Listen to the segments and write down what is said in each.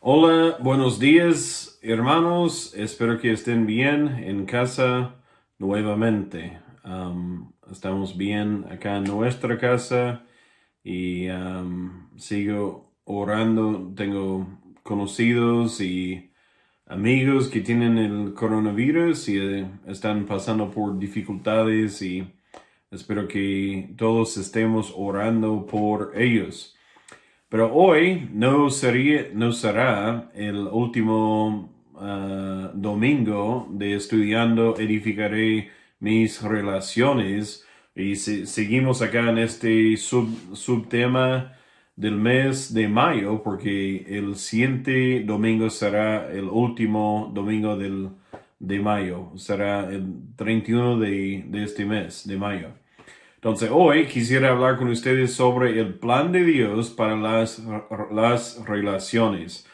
Hola, buenos días, hermanos. Espero que estén bien en casa nuevamente. Estamos bien acá en nuestra casa y sigo orando. Tengo conocidos y amigos que tienen el coronavirus y están pasando por dificultades y espero que todos estemos orando por ellos. Pero hoy no será el último domingo de estudiando Edificaré mis relaciones y seguimos acá en este subtema del mes de mayo porque el siguiente domingo será el último domingo de mayo, será el 31 de este mes de mayo. Entonces, hoy quisiera hablar con ustedes sobre el plan de Dios para las relaciones.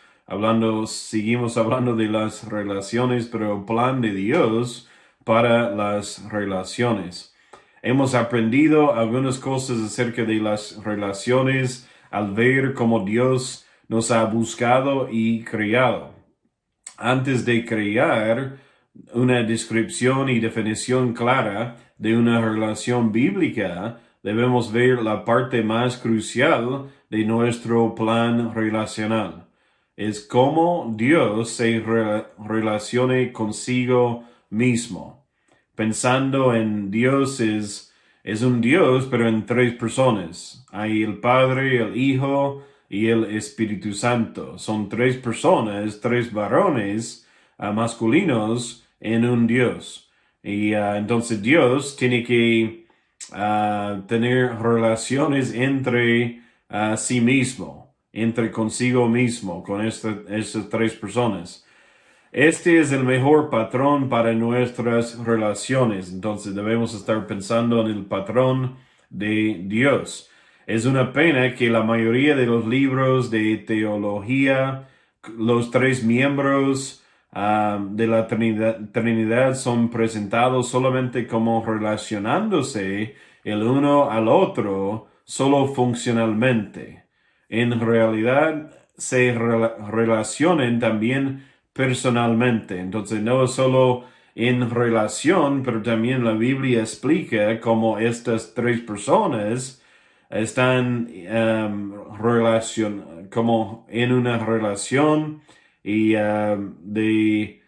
Seguimos hablando de las relaciones, pero el plan de Dios para las relaciones. Hemos aprendido algunas cosas acerca de las relaciones al ver cómo Dios nos ha buscado y creado. Antes de crear una descripción y definición clara de una relación bíblica, debemos ver la parte más crucial de nuestro plan relacional. Es cómo Dios se relacione consigo mismo. Pensando en Dios es un Dios, pero en tres personas. Hay el Padre, el Hijo y el Espíritu Santo. Son tres personas, tres varones masculinos en un Dios. Y entonces Dios tiene que tener relaciones entre sí mismo, entre consigo mismo, con estas tres personas. Este es el mejor patrón para nuestras relaciones. Entonces debemos estar pensando en el patrón de Dios. Es una pena que la mayoría de los libros de teología, los tres miembros de la Trinidad son presentados solamente como relacionándose el uno al otro, solo funcionalmente. En realidad se relacionan también personalmente. Entonces no es solo en relación, pero también la Biblia explica cómo estas tres personas están como en una relación y de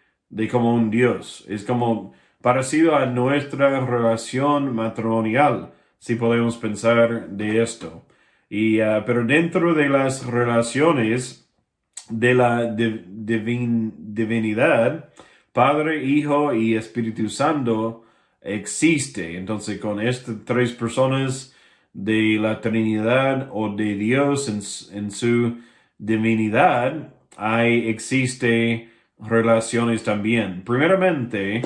como un Dios. Es como parecido a nuestra relación matrimonial, si podemos pensar de esto. Pero dentro de las relaciones de la divinidad, Padre, Hijo y Espíritu Santo existe. Entonces, con estas tres personas de la Trinidad o de Dios en su divinidad, existe relaciones también. Primeramente,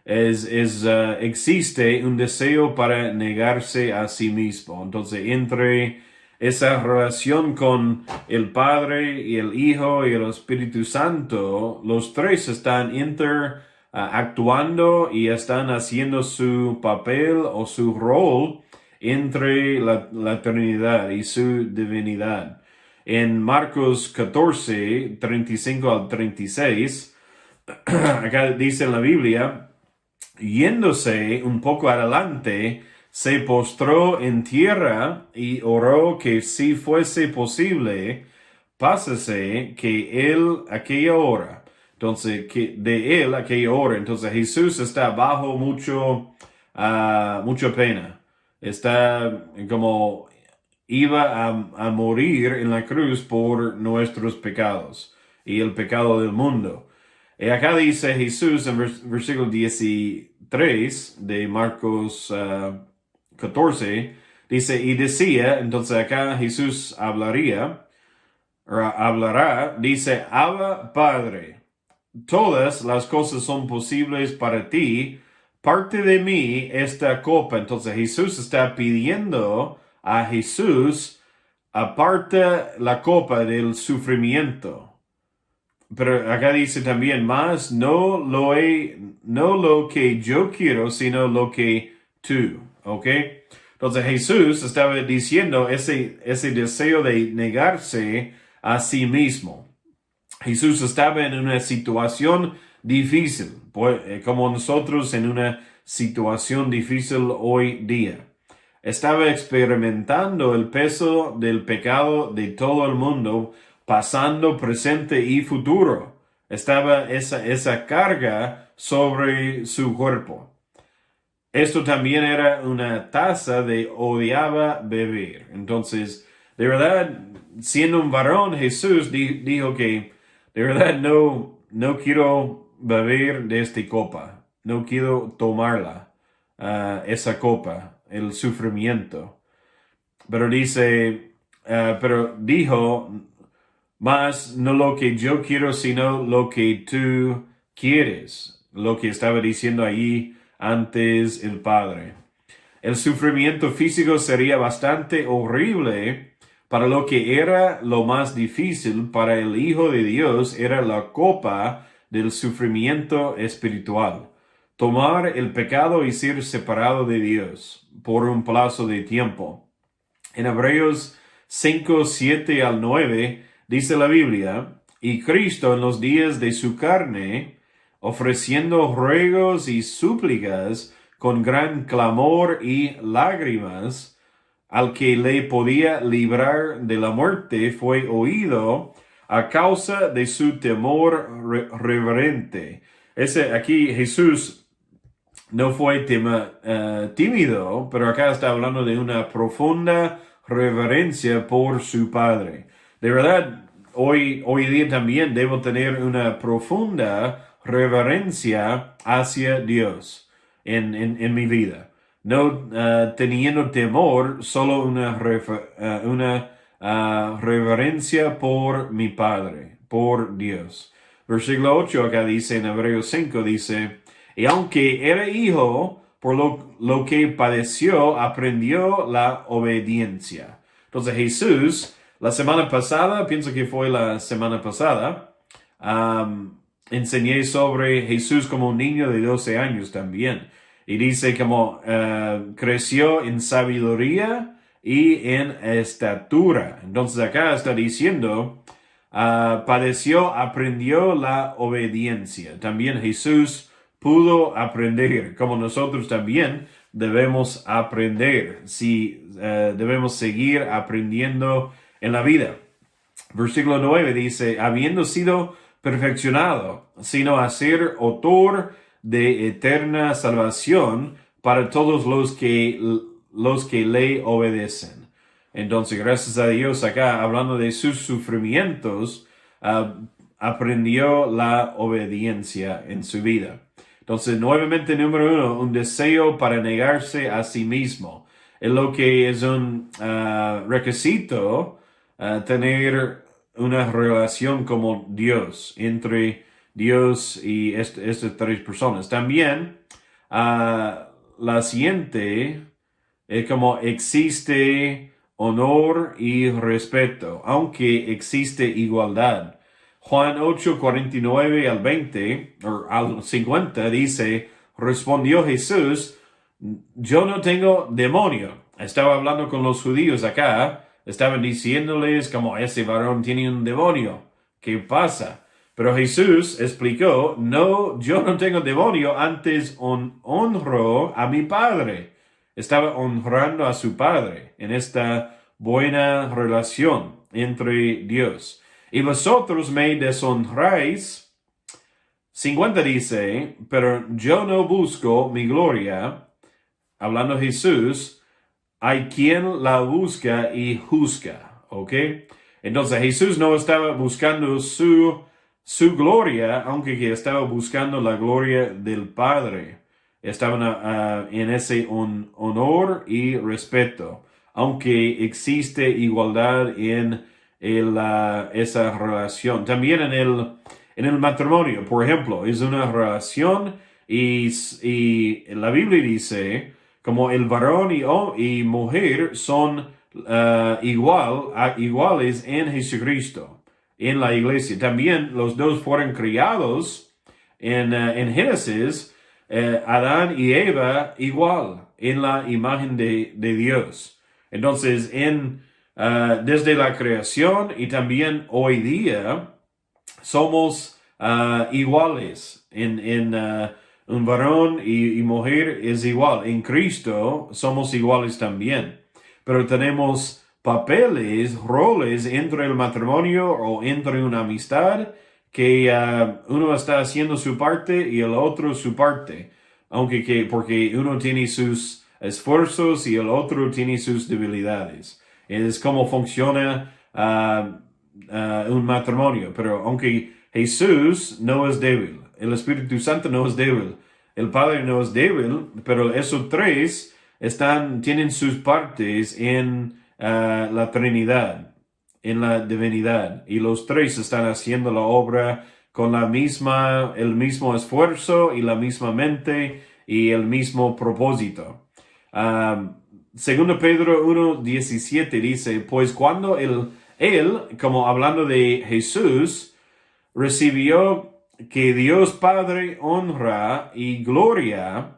existe un deseo para negarse a sí mismo. Entonces, entre esa relación con el Padre y el Hijo y el Espíritu Santo, los tres están actuando y están haciendo su papel o su rol entre la Trinidad y su divinidad. En Marcos 14, 35 al 36, acá dice en la Biblia, yéndose un poco adelante, se postró en tierra y oró que si fuese posible, pásase que él aquella hora. Entonces, que de él aquella hora. Entonces, Jesús está bajo mucha pena. Está como iba a morir en la cruz por nuestros pecados y el pecado del mundo. Y acá dice Jesús en versículo 13 de Marcos 14, dice, y decía, entonces acá Jesús hablará, dice, Abba Padre, todas las cosas son posibles para ti, parte de mí esta copa. Entonces Jesús está pidiendo a Jesús, aparta la copa del sufrimiento. Pero acá dice también más, no lo que yo quiero, sino lo que tú, ¿ok? Entonces Jesús estaba diciendo ese deseo de negarse a sí mismo. Jesús estaba en una situación difícil, como nosotros en una situación difícil hoy día. Estaba experimentando el peso del pecado de todo el mundo, pasando, presente y futuro. Estaba esa carga sobre su cuerpo. Esto también era una taza de odiaba beber. Entonces, de verdad, siendo un varón, Jesús dijo que de verdad no quiero beber de esta copa. No quiero tomarla, esa copa, el sufrimiento. Pero pero dijo, más no lo que yo quiero, sino lo que tú quieres. Lo que estaba diciendo ahí antes el Padre. El sufrimiento físico sería bastante horrible para lo que era lo más difícil para el Hijo de Dios era la copa del sufrimiento espiritual. Tomar el pecado y ser separado de Dios por un plazo de tiempo. En Hebreos 5, 7 al 9 dice la Biblia, y Cristo en los días de su carne, ofreciendo ruegos y súplicas con gran clamor y lágrimas, al que le podía librar de la muerte, fue oído a causa de su temor reverente. Aquí Jesús no fue tímido, pero acá está hablando de una profunda reverencia por su Padre. De verdad, hoy día también debo tener una profunda reverencia hacia Dios en mi vida. No teniendo temor, solo una reverencia por mi Padre, por Dios. Versículo 8 acá dice, en Hebreos 5 dice, y aunque era hijo, por lo que padeció, aprendió la obediencia. Entonces Jesús, la semana pasada, pienso que fue la semana pasada, enseñé sobre Jesús como un niño de 12 años también. Y dice como creció en sabiduría y en estatura. Entonces acá está diciendo, padeció, aprendió la obediencia. También Jesús pudo aprender, como nosotros también debemos aprender, si debemos seguir aprendiendo en la vida. Versículo 9 dice, habiendo sido perfeccionado, sino a ser autor de eterna salvación para todos los que le obedecen. Entonces, gracias a Dios, acá hablando de sus sufrimientos, aprendió la obediencia en su vida. Entonces, nuevamente, número 1, un deseo para negarse a sí mismo. Es lo que es un requisito tener una relación como Dios, entre Dios y estas tres personas. También, la siguiente es como existe honor y respeto, aunque existe igualdad. Juan 8, 49 al 20, o al 50, dice, respondió Jesús, yo no tengo demonio. Estaba hablando con los judíos acá, estaban diciéndoles como ese varón tiene un demonio. ¿Qué pasa? Pero Jesús explicó, no, yo no tengo demonio, antes honro a mi Padre. Estaba honrando a su Padre en esta buena relación entre Dios. Y vosotros me deshonráis. 50 dice, pero yo no busco mi gloria. Hablando Jesús, hay quien la busca y juzga, ¿ok? Entonces Jesús no estaba buscando su gloria, aunque que estaba buscando la gloria del Padre. Estaban en ese honor y respeto, aunque existe igualdad en esa relación. También en el matrimonio, por ejemplo, es una relación y la Biblia dice como el varón y mujer son iguales en Jesucristo, en la iglesia. También los dos fueron criados en Génesis, Adán y Eva igual, en la imagen de Dios. Entonces, desde la creación y también hoy día, somos iguales. Un varón y mujer es igual. En Cristo somos iguales también. Pero tenemos papeles, roles entre el matrimonio o entre una amistad que uno está haciendo su parte y el otro su parte. Porque uno tiene sus esfuerzos y el otro tiene sus debilidades. Es como funciona un matrimonio. Pero aunque Jesús no es débil, el Espíritu Santo no es débil, el Padre no es débil, pero esos tres tienen sus partes en la Trinidad, en la divinidad, y los tres están haciendo la obra con el mismo esfuerzo y la misma mente y el mismo propósito. Segundo Pedro 1:17 dice, pues cuando él, como hablando de Jesús, recibió que Dios Padre honra y gloria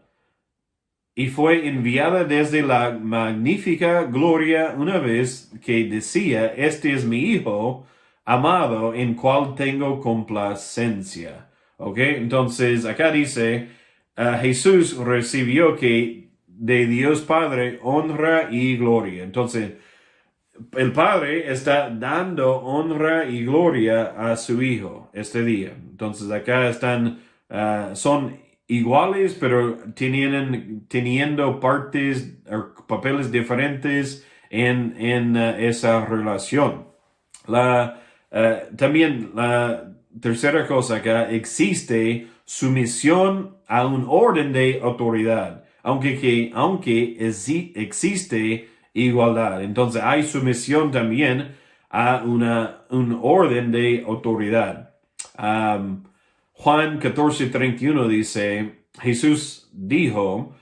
y fue enviada desde la magnífica gloria una vez que decía, este es mi Hijo amado en cual tengo complacencia. ¿Ok? Entonces acá dice, Jesús recibió que de Dios Padre honra y gloria. Entonces, el Padre está dando honra y gloria a su Hijo este día. Entonces acá son iguales, pero teniendo partes o papeles diferentes en esa relación. También la tercera cosa acá, existe sumisión a un orden de autoridad, aunque existe igualdad. Entonces hay sumisión también a un orden de autoridad. Juan 14:31 dice, Jesús dijo,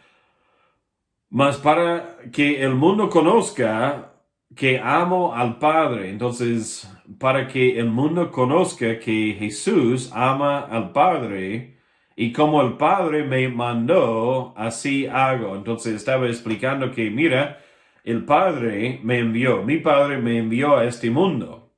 mas para que el mundo conozca que amo al Padre. Entonces, para que el mundo conozca que Jesús ama al Padre y como el Padre me mandó, así hago. Entonces estaba explicando que, mira, el Padre me envió, mi Padre me envió a este mundo.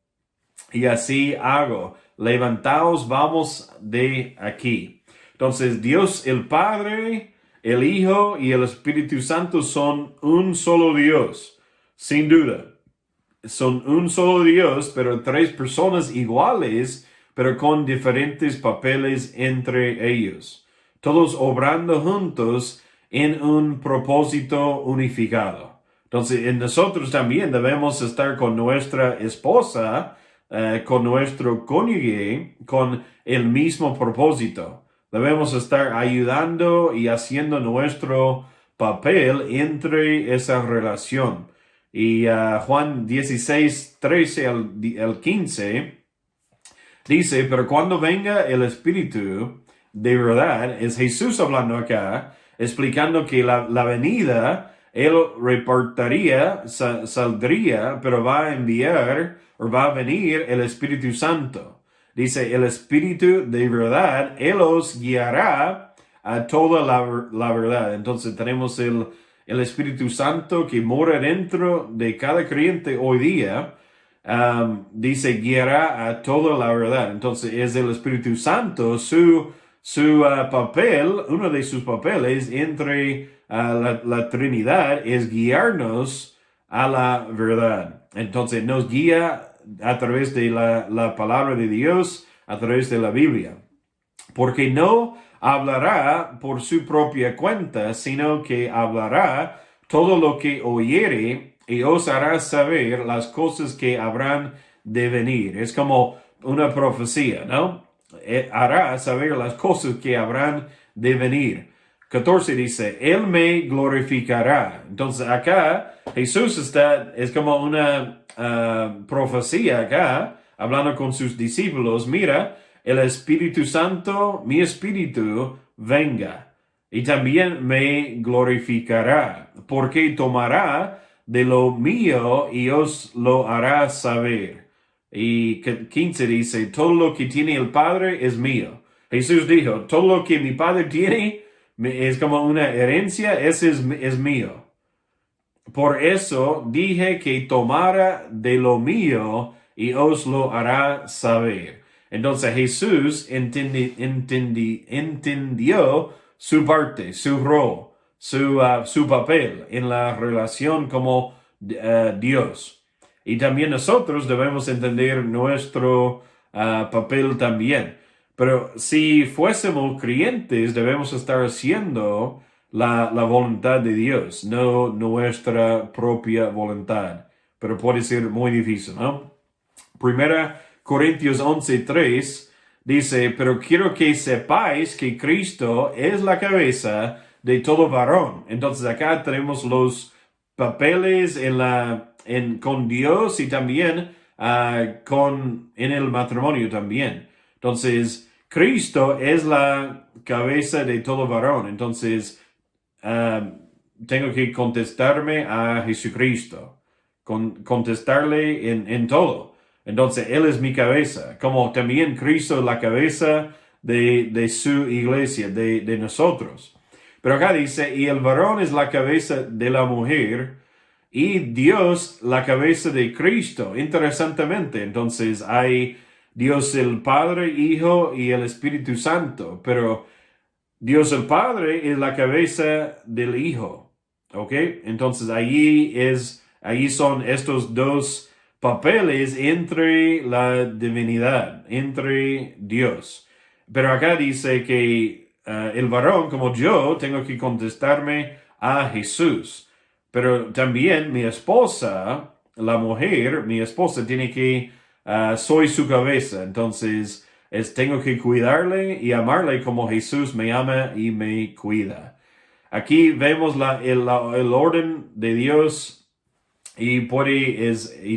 Y así hago. Levantaos, vamos de aquí. Entonces, Dios el Padre, el Hijo y el Espíritu Santo son un solo Dios, sin duda. Son un solo Dios, pero tres personas iguales, pero con diferentes papeles entre ellos. Todos obrando juntos en un propósito unificado. Entonces, en nosotros también debemos estar con nuestra esposa, con nuestro cónyuge, con el mismo propósito. Debemos estar ayudando y haciendo nuestro papel entre esa relación. Y Juan 16:13 al 15 dice, pero cuando venga el Espíritu de verdad, es Jesús hablando acá, explicando que la venida, Él reportaría, saldría, pero va a enviar, o va a venir el Espíritu Santo. Dice, el Espíritu de verdad, Él os guiará a toda la verdad. Entonces tenemos el Espíritu Santo que mora dentro de cada creyente hoy día, dice, guiará a toda la verdad. Entonces es el Espíritu Santo, su papel, uno de sus papeles entre la Trinidad es guiarnos a la verdad. Entonces nos guía a través de la palabra de Dios, a través de la Biblia. Porque no hablará por su propia cuenta, sino que hablará todo lo que oyere y os hará saber las cosas que habrán de venir. Es como una profecía, ¿no? Hará saber las cosas que habrán de venir. 14 dice, Él me glorificará. Entonces acá Jesús es como una profecía acá, hablando con sus discípulos. Mira, el Espíritu Santo, mi Espíritu, venga. Y también me glorificará, porque tomará de lo mío y os lo hará saber. Y 15 dice, todo lo que tiene el Padre es mío. Jesús dijo, todo lo que mi Padre tiene es como una herencia, ese es mío. Por eso dije que tomara de lo mío y os lo hará saber. Entonces Jesús entendió su parte, su rol, su papel en la relación como Dios. Y también nosotros debemos entender nuestro papel también. Pero si fuésemos creyentes, debemos estar haciendo la voluntad de Dios, no nuestra propia voluntad. Pero puede ser muy difícil, ¿no? Primera Corintios 11:3 dice, pero quiero que sepáis que Cristo es la cabeza de todo varón. Entonces acá tenemos los papeles con Dios y también en el matrimonio también. Entonces, Cristo es la cabeza de todo varón. Entonces, tengo que contestarme a Jesucristo, contestarle en todo. Entonces, Él es mi cabeza, como también Cristo es la cabeza de su iglesia, de nosotros. Pero acá dice, y el varón es la cabeza de la mujer, y Dios la cabeza de Cristo. Interesantemente, entonces hay Dios el Padre, Hijo y el Espíritu Santo, pero Dios el Padre es la cabeza del Hijo, ¿ok? Entonces allí son estos dos papeles entre la divinidad, entre Dios. Pero acá dice que el varón, como yo, tengo que contestarme a Jesús. Pero también mi esposa, la mujer, mi esposa tiene que, soy su cabeza. Entonces, tengo que cuidarle y amarle como Jesús me ama y me cuida. Aquí vemos el orden de Dios y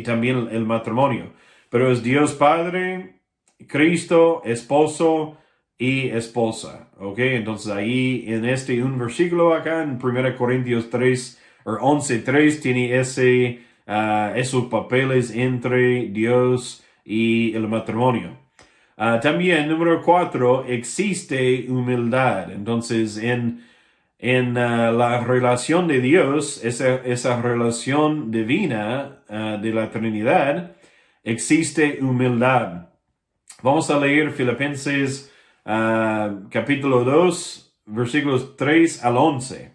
también el matrimonio. Pero es Dios Padre, Cristo, esposo y esposa. ¿Ok? Entonces ahí en un versículo acá en 1 Corintios 3 o 11:3 tiene esos papeles entre Dios y el matrimonio. También, número 4, existe humildad. Entonces, en la relación de Dios, esa relación divina de la Trinidad, existe humildad. Vamos a leer Filipenses capítulo 2, versículos 3 al 11.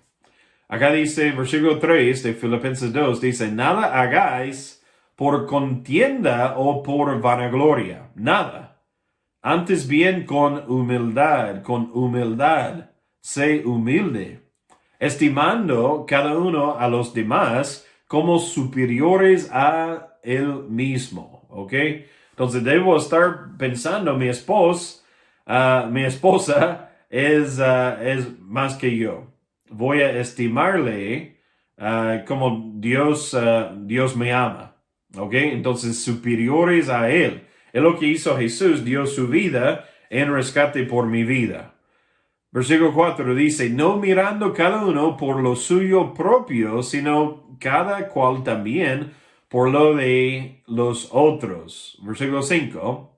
Acá dice, versículo 3 de Filipenses 2, dice, nada hagáis por contienda o por vanagloria, nada. Antes bien con humildad, sé humilde, estimando cada uno a los demás como superiores a él mismo, ¿ok? Entonces debo estar pensando, mi esposa es más que yo. Voy a estimarle como Dios me ama, ¿ok? Entonces superiores a él. Es lo que hizo Jesús, dio su vida en rescate por mi vida. Versículo 4 dice, no mirando cada uno por lo suyo propio, sino cada cual también por lo de los otros. Versículo 5,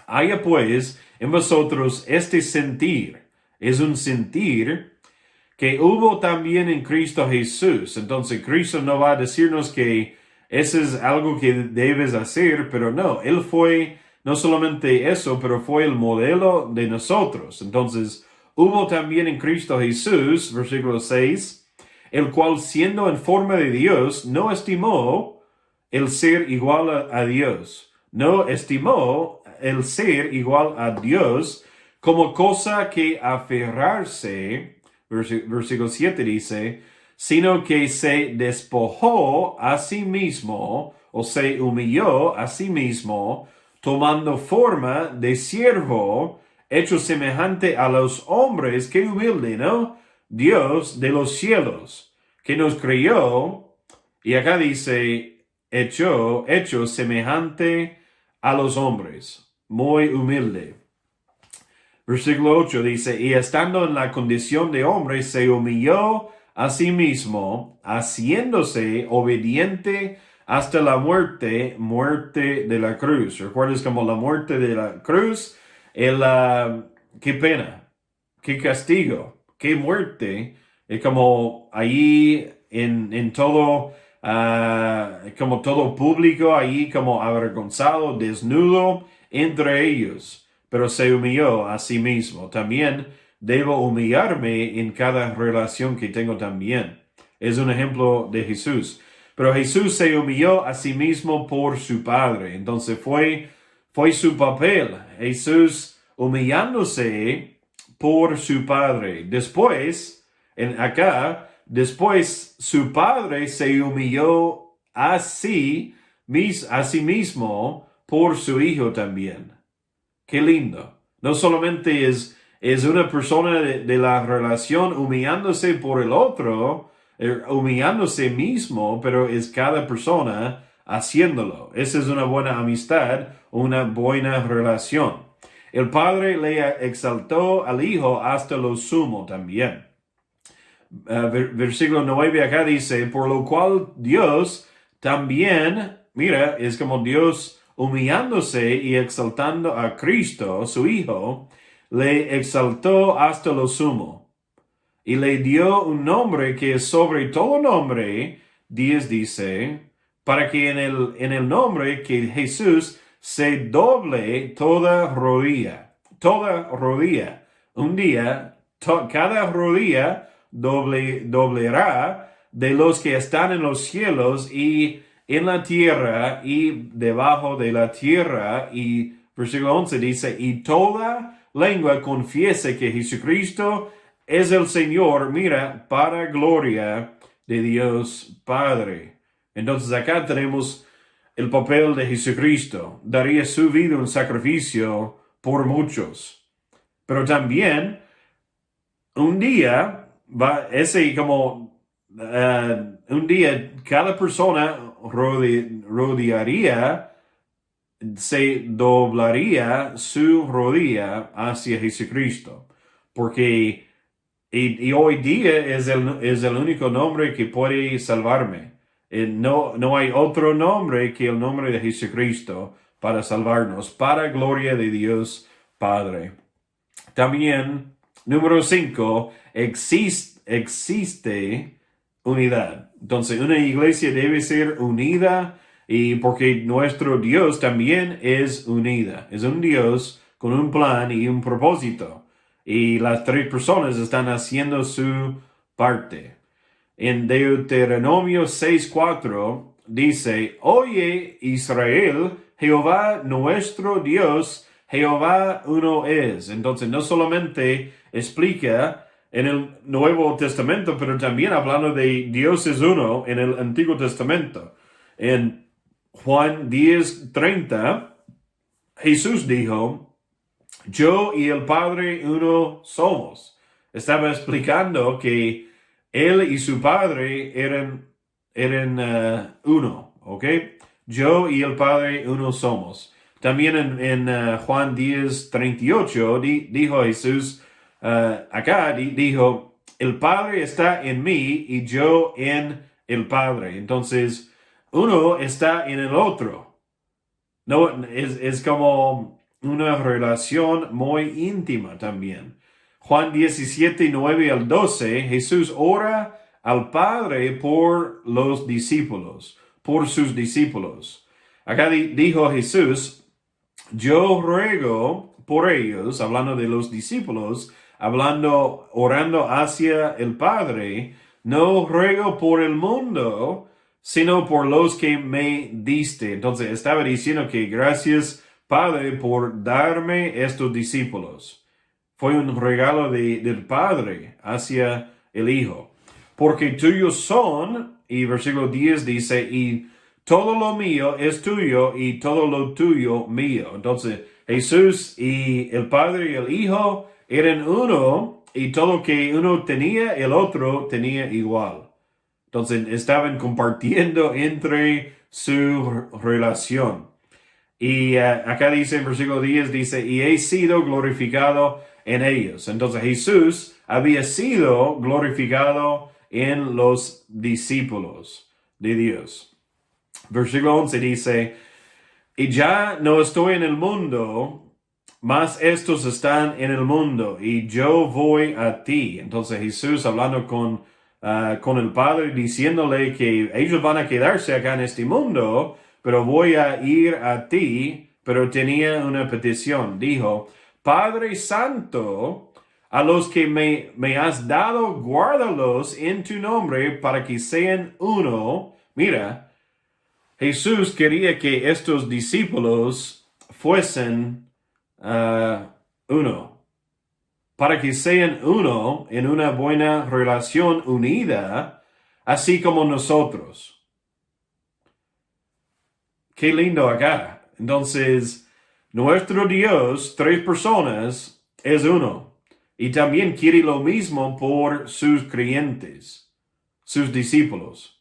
haya pues en vosotros este sentir, es un sentir que hubo también en Cristo Jesús. Entonces Cristo no va a decirnos que eso es algo que debes hacer, pero no, Él fue no solamente eso, pero fue el modelo de nosotros. Entonces, hubo también en Cristo Jesús, versículo 6, el cual siendo en forma de Dios, no estimó el ser igual a Dios. No estimó el ser igual a Dios como cosa que aferrarse, versículo 7 dice, sino que se despojó a sí mismo, o se humilló a sí mismo, tomando forma de siervo, hecho semejante a los hombres. Qué humilde, ¿no? Dios de los cielos, que nos creyó, y acá dice, hecho semejante a los hombres. Muy humilde. Versículo 8 dice, y estando en la condición de hombre, se humilló a sí mismo, haciéndose obediente hasta la muerte de la cruz. ¿Recuerdas como la muerte de la cruz? Qué pena, qué castigo, qué muerte. Es como ahí en todo, como todo público, ahí como avergonzado, desnudo, entre ellos, pero se humilló a sí mismo. También debo humillarme en cada relación que tengo también. Es un ejemplo de Jesús. Pero Jesús se humilló a sí mismo por su Padre. Entonces fue su papel. Jesús humillándose por su Padre. Después, después su Padre se humilló a sí mismo por su Hijo también. Qué lindo. No solamente es una persona de la relación humillándose por el otro, humillándose mismo, pero es cada persona haciéndolo. Esa es una buena amistad, una buena relación. El Padre le exaltó al Hijo hasta lo sumo también. Versículo 9 acá dice, por lo cual Dios también, mira, es como Dios humillándose y exaltando a Cristo, su Hijo, le exaltó hasta lo sumo y le dio un nombre que es sobre todo nombre. 10 dice, para que en el nombre que Jesús se doble toda rodilla. Un día, cada rodilla doblará de los que están en los cielos y en la tierra y debajo de la tierra. Y versículo 11 dice, y toda lengua confiese que Jesucristo es el Señor, mira, para gloria de Dios Padre. Entonces acá tenemos el papel de Jesucristo. Daría su vida un sacrificio por muchos. Pero también un día un día cada persona rodearía, se doblaría su rodilla hacia Jesucristo. Porque y hoy día es el único nombre que puede salvarme. No hay otro nombre que el nombre de Jesucristo para salvarnos, para gloria de Dios Padre. También, número 5, existe unidad. Entonces, una iglesia debe ser unida y porque nuestro Dios también es unida. Es un Dios con un plan y un propósito. Y las tres personas están haciendo su parte. En Deuteronomio 6:4 dice, oye Israel, Jehová nuestro Dios, Jehová uno es. Entonces no solamente explica en el Nuevo Testamento, pero también hablando de Dios es uno en el Antiguo Testamento. En Juan 10:30, Jesús dijo, yo y el Padre uno somos. Estaba explicando que él y su Padre eran uno, ¿ok? Yo y el Padre uno somos. También en Juan 10:38 dijo Jesús, dijo, el Padre está en mí y yo en el Padre. Entonces, uno está en el otro. No, es como una relación muy íntima también. Juan 17:9-12, Jesús ora al Padre por los discípulos, por sus discípulos. Acá dijo Jesús, yo ruego por ellos, hablando de los discípulos, orando hacia el Padre, no ruego por el mundo, sino por los que me diste. Entonces estaba diciendo que gracias Padre por darme estos discípulos. Fue un regalo del Padre hacia el Hijo. Porque tuyos son, y versículo 10 dice, y todo lo mío es tuyo y todo lo tuyo mío. Entonces Jesús y el Padre y el Hijo eran uno y todo lo que uno tenía, el otro tenía igual. Entonces estaban compartiendo entre su relación. Y acá dice en versículo 10, dice, y he sido glorificado en ellos. Entonces Jesús había sido glorificado en los discípulos de Dios. Versículo 11 dice, y ya no estoy en el mundo, mas estos están en el mundo, y yo voy a ti. Entonces Jesús hablando con el Padre, diciéndole que ellos van a quedarse acá en este mundo, pero voy a ir a ti pero tenía una petición. Dijo, Padre Santo, a los que me has dado, guárdalos en tu nombre para que sean uno. Mira, Jesús quería que estos discípulos fuesen uno, para que sean uno en una buena relación unida, así como nosotros. Qué lindo acá. Entonces, nuestro Dios, 3 personas, es uno. Y también quiere lo mismo por sus creyentes, sus discípulos.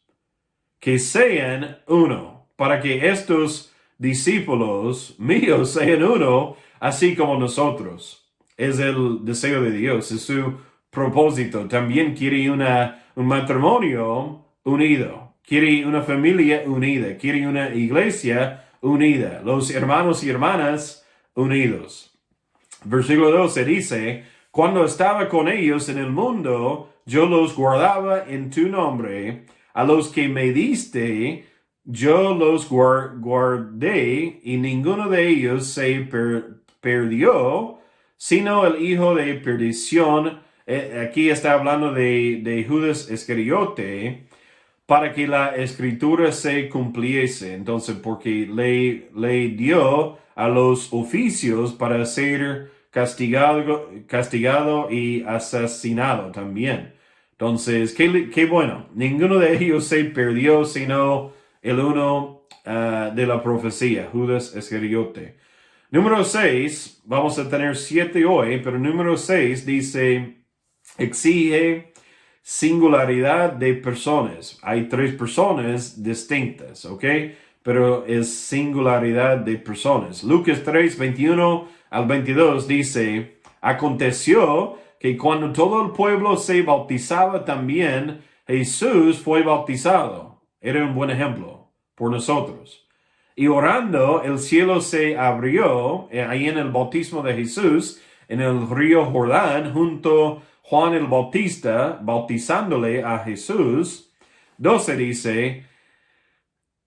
Que sean uno, para que estos discípulos míos sean uno, así como nosotros. Es el deseo de Dios, es su propósito. También quiere un matrimonio unido, quiere una familia unida, quiere una iglesia unida, los hermanos y hermanas unidos. Versículo 12 dice, cuando estaba con ellos en el mundo, yo los guardaba en tu nombre. A los que me diste, yo los guardé, y ninguno de ellos se perdió, sino el hijo de perdición. Aquí está hablando de Judas Iscariote, para que la escritura se cumpliese. Entonces, porque le dio a los oficios para ser castigado y asesinado también. Entonces, qué bueno. Ninguno de ellos se perdió, sino el uno de la profecía, Judas Iscariote. Número 6, vamos a tener 7 hoy, pero número 6 dice, exige singularidad de personas. Hay 3 personas distintas, ¿ok? Pero es singularidad de personas. Lucas 3, 21 al 22 dice, aconteció que cuando todo el pueblo se bautizaba también, Jesús fue bautizado. Era un buen ejemplo por nosotros. Y orando, el cielo se abrió ahí en el bautismo de Jesús, en el río Jordán, junto a Juan el Bautista, bautizándole a Jesús. 12 dice,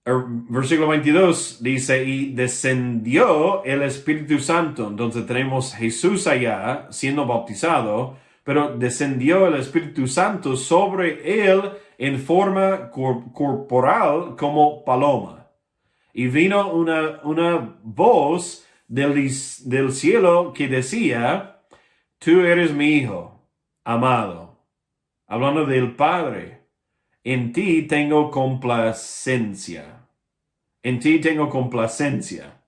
versículo 22 dice, y descendió el Espíritu Santo. Entonces tenemos Jesús allá siendo bautizado, pero descendió el Espíritu Santo sobre él en forma corporal como paloma. Y vino una voz del cielo que decía, tú eres mi hijo amado. Hablando del Padre, en ti tengo complacencia. En ti tengo complacencia.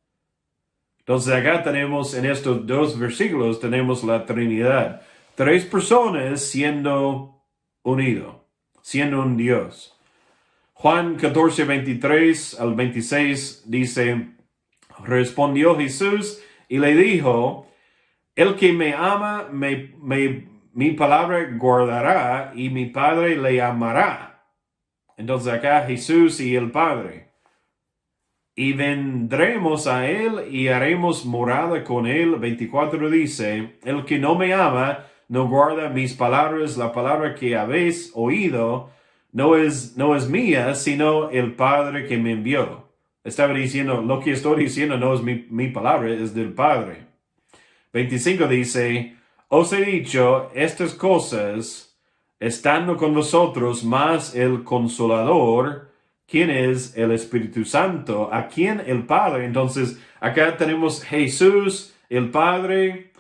Entonces acá tenemos, en estos 2 versículos, tenemos la Trinidad. 3 personas siendo unido, siendo un Dios. Juan 14, 23 al 26 dice, respondió Jesús y le dijo, el que me ama, mi palabra guardará y mi Padre le amará. Entonces acá Jesús y el Padre. Y vendremos a él y haremos morada con él. 24 dice, el que no me ama, no guarda mis palabras, la palabra que habéis oído, no es mía, sino el Padre que me envió. Estaba diciendo, lo que estoy diciendo no es mi palabra, es del Padre. 25 dice, os he dicho estas cosas, estando con vosotros, más el Consolador, quien es el Espíritu Santo, a quien el Padre. Entonces, acá tenemos Jesús, el Padre,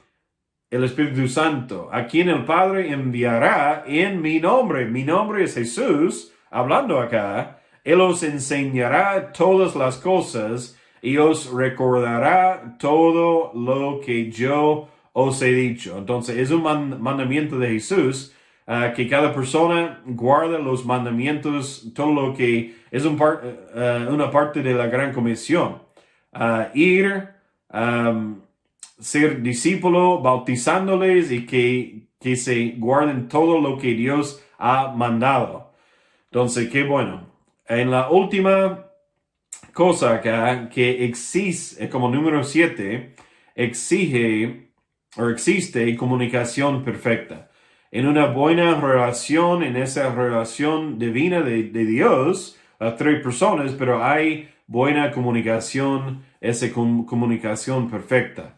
el Espíritu Santo, a quien el Padre enviará en mi nombre. Mi nombre es Jesús, hablando acá. Él os enseñará todas las cosas y os recordará todo lo que yo os he dicho. Entonces, es un mandamiento de Jesús, que cada persona guarda los mandamientos, todo lo que es una parte de la gran comisión. Ir, ser discípulo, bautizándoles y que se guarden todo lo que Dios ha mandado. Entonces, qué bueno. En la última cosa acá, que existe, como número 7, existe comunicación perfecta. En una buena relación, en esa relación divina de Dios, 3 personas, pero hay buena comunicación, esa comunicación perfecta.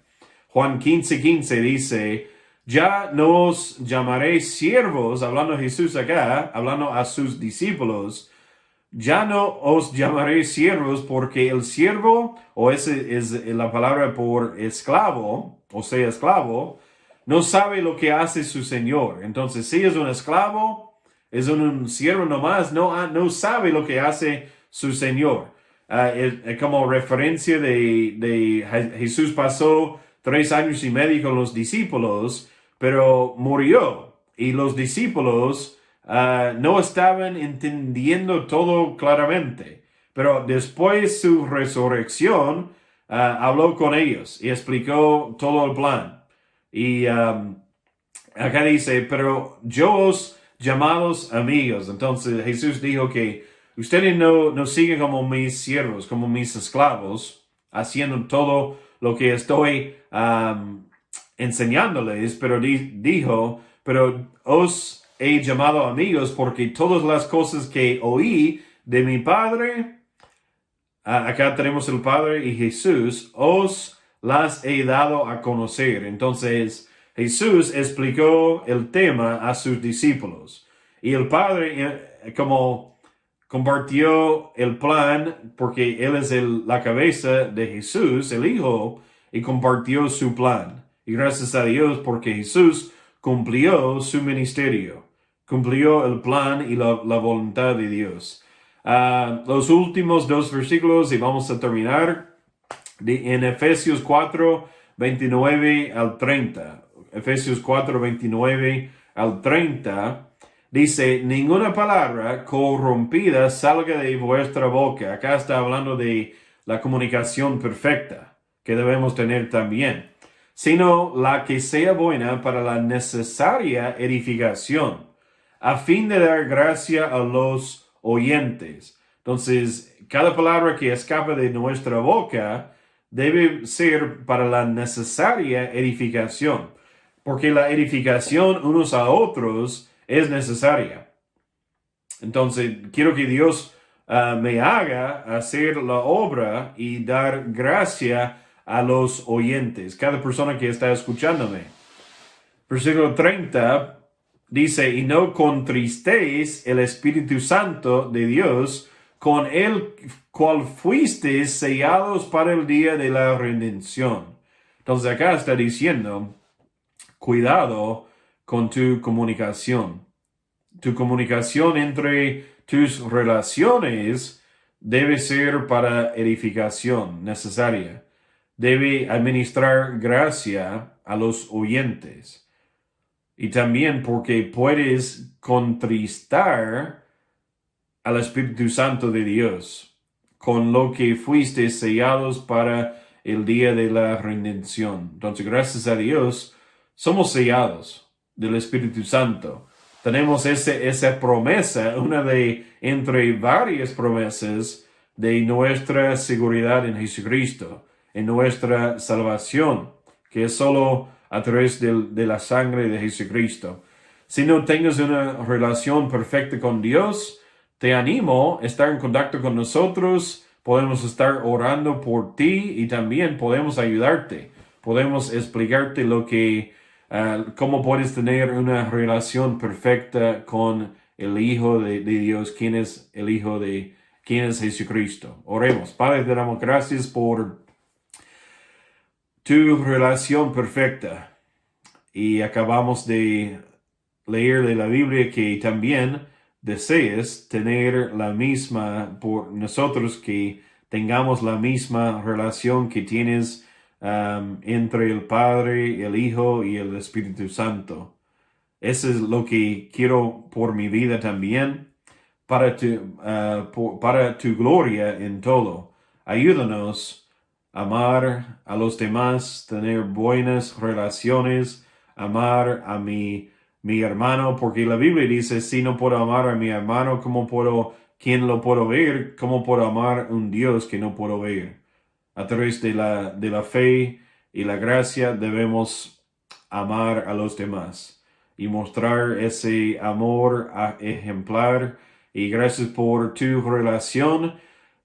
Juan 15:15 dice, ya no os llamaré siervos, hablando Jesús acá, hablando a sus discípulos, ya no os llamaré siervos porque el siervo, o esa es la palabra por esclavo, o sea, esclavo, no sabe lo que hace su señor. Entonces, si es un esclavo, es un siervo nomás, no sabe lo que hace su señor. Es como referencia de Jesús pasó 3 años y medio con los discípulos, pero murió. Y los discípulos no estaban entendiendo todo claramente. Pero después de su resurrección, habló con ellos y explicó todo el plan. Y acá dice, pero yo os llamados amigos. Entonces Jesús dijo que ustedes no siguen como mis siervos, como mis esclavos, haciendo todo lo que estoy enseñándoles, pero dijo, pero os he llamado amigos porque todas las cosas que oí de mi Padre, acá tenemos el Padre y Jesús, os las he dado a conocer. Entonces, Jesús explicó el tema a sus discípulos. Y el Padre, como compartió el plan, porque Él es la cabeza de Jesús, el Hijo, y compartió su plan. Y gracias a Dios porque Jesús cumplió su ministerio, cumplió el plan y la voluntad de Dios. Los últimos 2 versículos y vamos a terminar en Efesios 4, 29 al 30. Efesios 4, 29 al 30 dice, ninguna palabra corrompida salga de vuestra boca. Acá está hablando de la comunicación perfecta que debemos tener también, sino la que sea buena para la necesaria edificación, a fin de dar gracia a los oyentes. Entonces, cada palabra que escapa de nuestra boca debe ser para la necesaria edificación, porque la edificación unos a otros es necesaria. Entonces, quiero que Dios me haga hacer la obra y dar gracia a los oyentes, cada persona que está escuchándome. Versículo 30 dice, y no contristéis el Espíritu Santo de Dios, con el cual fuisteis sellados para el día de la redención. Entonces acá está diciendo, cuidado con tu comunicación. Tu comunicación entre tus relaciones debe ser para edificación necesaria. Debe administrar gracia a los oyentes. Y también porque puedes contristar al Espíritu Santo de Dios, con lo que fuiste sellados para el día de la redención. Entonces, gracias a Dios, somos sellados del Espíritu Santo. Tenemos esa promesa, una de entre varias promesas de nuestra seguridad en Jesucristo, en nuestra salvación, que es solo a través de la sangre de Jesucristo. Si no tengas una relación perfecta con Dios, te animo a estar en contacto con nosotros. Podemos estar orando por ti y también podemos ayudarte. Podemos explicarte cómo puedes tener una relación perfecta con el Hijo de Dios. ¿Quién es el Hijo de quién es Jesucristo? Oremos. Padre, te damos gracias por tu relación perfecta. Y acabamos de leer de la Biblia que también deseas tener la misma por nosotros, que tengamos la misma relación que tienes entre el Padre, el Hijo y el Espíritu Santo. Eso es lo que quiero por mi vida también, para tu gloria en todo. Ayúdanos a amar a los demás, tener buenas relaciones, amar a mi hermano, porque la Biblia dice, si no puedo amar a mi hermano, ¿quién lo puedo ver? ¿Cómo puedo amar a un Dios que no puedo ver? A través de la fe y la gracia debemos amar a los demás y mostrar ese amor ejemplar. Y gracias por tu relación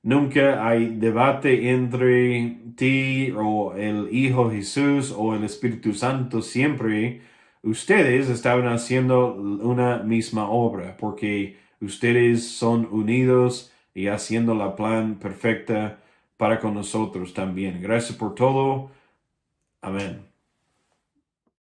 Nunca hay debate entre ti o el Hijo Jesús o el Espíritu Santo. Siempre ustedes estaban haciendo una misma obra porque ustedes son unidos y haciendo la plan perfecta para con nosotros también. Gracias por todo. Amén.